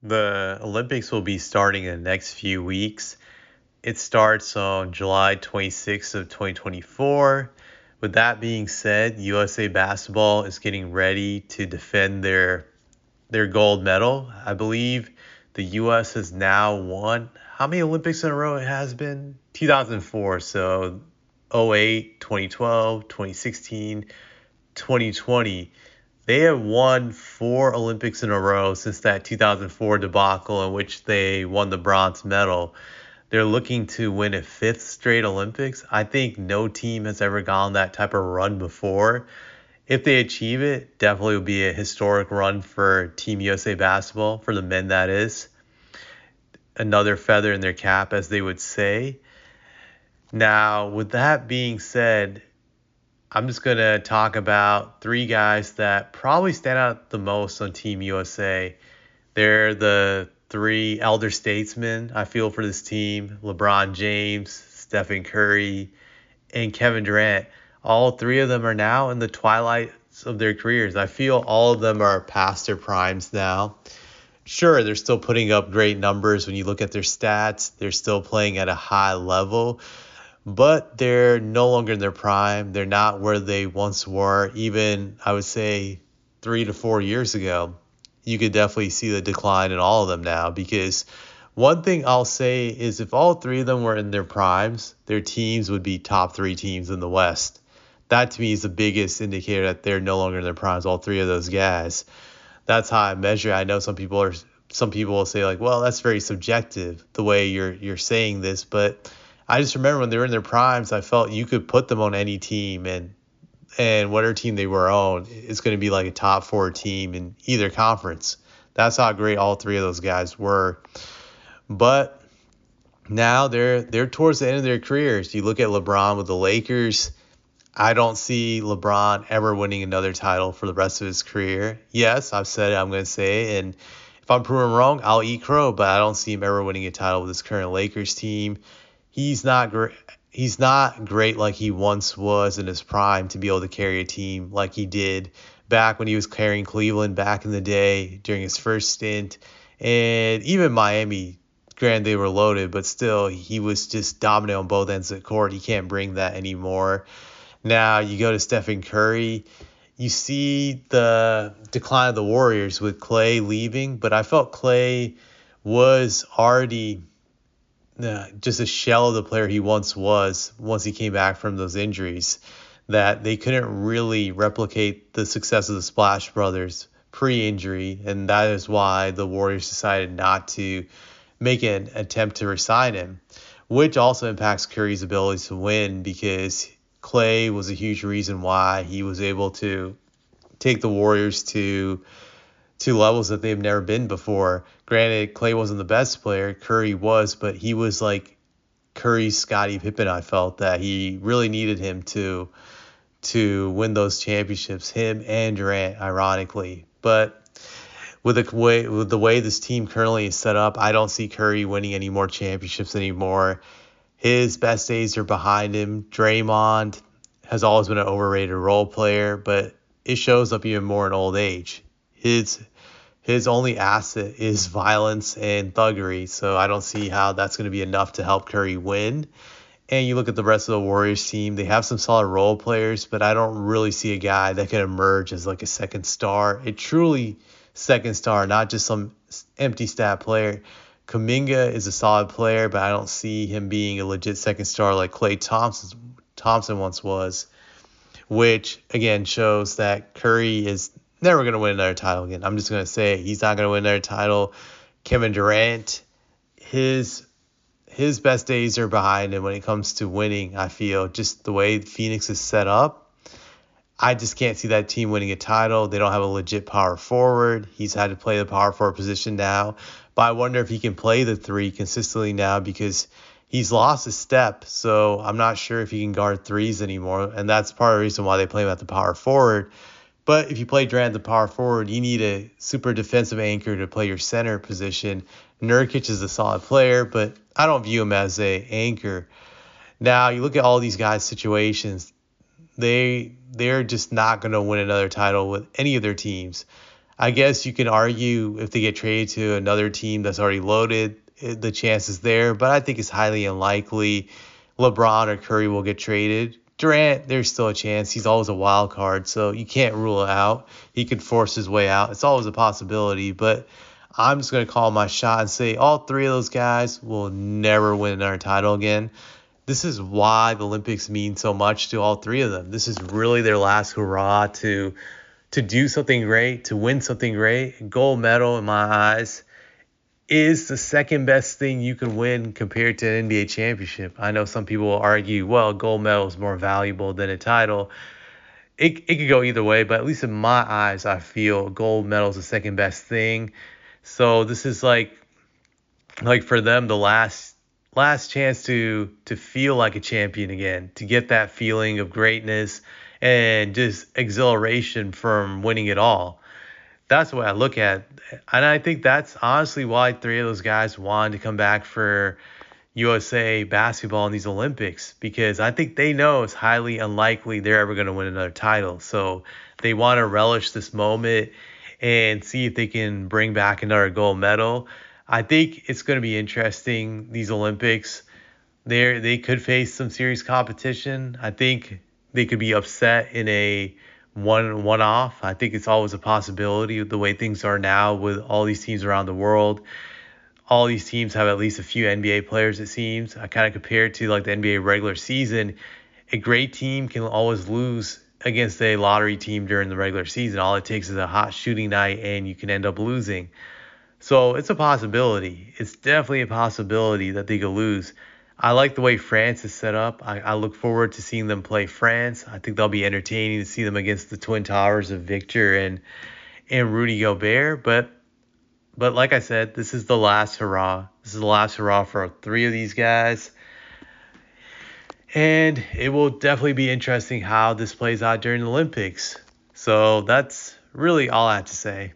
The Olympics will be starting in the next few weeks. It starts on July 26th of 2024. With that being said, USA basketball is getting ready to defend their gold medal. I believe the US has now won how many Olympics in a row it has been? 2004, so 08, 2012, 2016, 2020. They have won 4 Olympics in a row since that 2004 debacle in which they won the bronze medal. They're looking to win a fifth straight Olympics. I think no team has ever gone that type of run before. If they achieve it, definitely will be a historic run for Team USA basketball, for the men that is. Another feather in their cap, as they would say. Now, with that being said, I'm just going to talk about 3 guys that probably stand out the most on Team USA. They're the 3 elder statesmen I feel for this team: LeBron James, Stephen Curry, and Kevin Durant. All 3 of them are now in the twilights of their careers. I feel all of them are past their primes now. Sure, they're still putting up great numbers when you look at their stats. They're still playing at a high level, but they're no longer in their prime. They're not where they once were, even, I would say, 3 to 4 years ago. You could definitely see the decline in all of them now, because one thing I'll say is if all 3 of them were in their primes, their teams would be top 3 teams in the West. That to me is the biggest indicator that they're no longer in their primes, all 3 of those guys. That's how I measure it. I know some people will say like, well, that's very subjective the way you're saying this, but I just remember when they were in their primes, I felt you could put them on any team, and whatever team they were on, it's going to be like a top 4 team in either conference. That's how great all 3 of those guys were. But now they're towards the end of their careers. You look at LeBron with the Lakers. I don't see LeBron ever winning another title for the rest of his career. Yes, I've said it, I'm going to say it, and if I'm proven wrong, I'll eat crow, but I don't see him ever winning a title with his current Lakers team. He's not great. He's not great like he once was in his prime to be able to carry a team like he did back when he was carrying Cleveland back in the day during his first stint. And even Miami, granted they were loaded, but still he was just dominant on both ends of the court. He can't bring that anymore. Now you go to Stephen Curry, you see the decline of the Warriors with Clay leaving, but I felt Clay was already just a shell of the player he once was once he came back from those injuries, that they couldn't really replicate the success of the Splash Brothers pre-injury, and that is why the Warriors decided not to make an attempt to re-sign him, which also impacts Curry's ability to win, because Clay was a huge reason why he was able to take the Warriors to levels that they've never been before. Granted, Clay wasn't the best player, Curry was, but he was like Curry's Scottie Pippen. I felt that he really needed him to win those championships, him and Durant, ironically. But with the way this team currently is set up, I don't see Curry winning any more championships anymore. His best days are behind him. Draymond has always been an overrated role player, but it shows up even more in old age. His only asset is violence and thuggery, so I don't see how that's going to be enough to help Curry win. And you look at the rest of the Warriors team, they have some solid role players, but I don't really see a guy that can emerge as like a second star, a truly second star, not just some empty stat player. Kuminga is a solid player, but I don't see him being a legit second star like Klay Thompson once was, which again shows that Curry is never going to win another title again. I'm just going to say he's not going to win another title. Kevin Durant, his best days are behind him when it comes to winning, I feel. Just the way Phoenix is set up, I just can't see that team winning a title. They don't have a legit power forward. He's had to play the power forward position now. But I wonder if he can play the 3 consistently now, because he's lost a step. So I'm not sure if he can guard threes anymore. And that's part of the reason why they play him at the power forward. But if you play Durant at the power forward, you need a super defensive anchor to play your center position. Nurkic is a solid player, but I don't view him as a anchor. Now, you look at all these guys' situations, they're just not going to win another title with any of their teams. I guess you can argue if they get traded to another team that's already loaded, the chance is there, but I think it's highly unlikely LeBron or Curry will get traded. Durant, there's still a chance. He's always a wild card, so you can't rule it out. He could force his way out. It's always a possibility, but I'm just going to call my shot and say all three of those guys will never win another title again. This is why the Olympics mean so much to all three of them. This is really their last hurrah to do something great, to win something great. Gold medal, in my eyes, is the second best thing you can win compared to an NBA championship. I know some people will argue, well, gold medal is more valuable than a title. It could go either way, but at least in my eyes, I feel gold medal is the second best thing. So this is like for them the last chance to feel like a champion again, to get that feeling of greatness and just exhilaration from winning it all. That's the way I look at it. And I think that's honestly why three of those guys wanted to come back for USA basketball in these Olympics, because I think they know it's highly unlikely they're ever going to win another title. So they want to relish this moment and see if they can bring back another gold medal. I think it's going to be interesting, these Olympics. They could face some serious competition. I think they could be upset in a one off. I think it's always a possibility with the way things are now with all these teams around the world. All these teams have at least a few NBA players, it seems. I kind of compare it to like the NBA regular season. A great team can always lose against a lottery team during the regular season. All it takes is a hot shooting night and you can end up losing. So it's a possibility. It's definitely a possibility that they could lose. I like the way France is set up. I look forward to seeing them play France. I think they'll be entertaining to see them against the Twin Towers of Victor and Rudy Gobert. But like I said, this is the last hurrah. This is the last hurrah for three of these guys. And it will definitely be interesting how this plays out during the Olympics. So that's really all I have to say.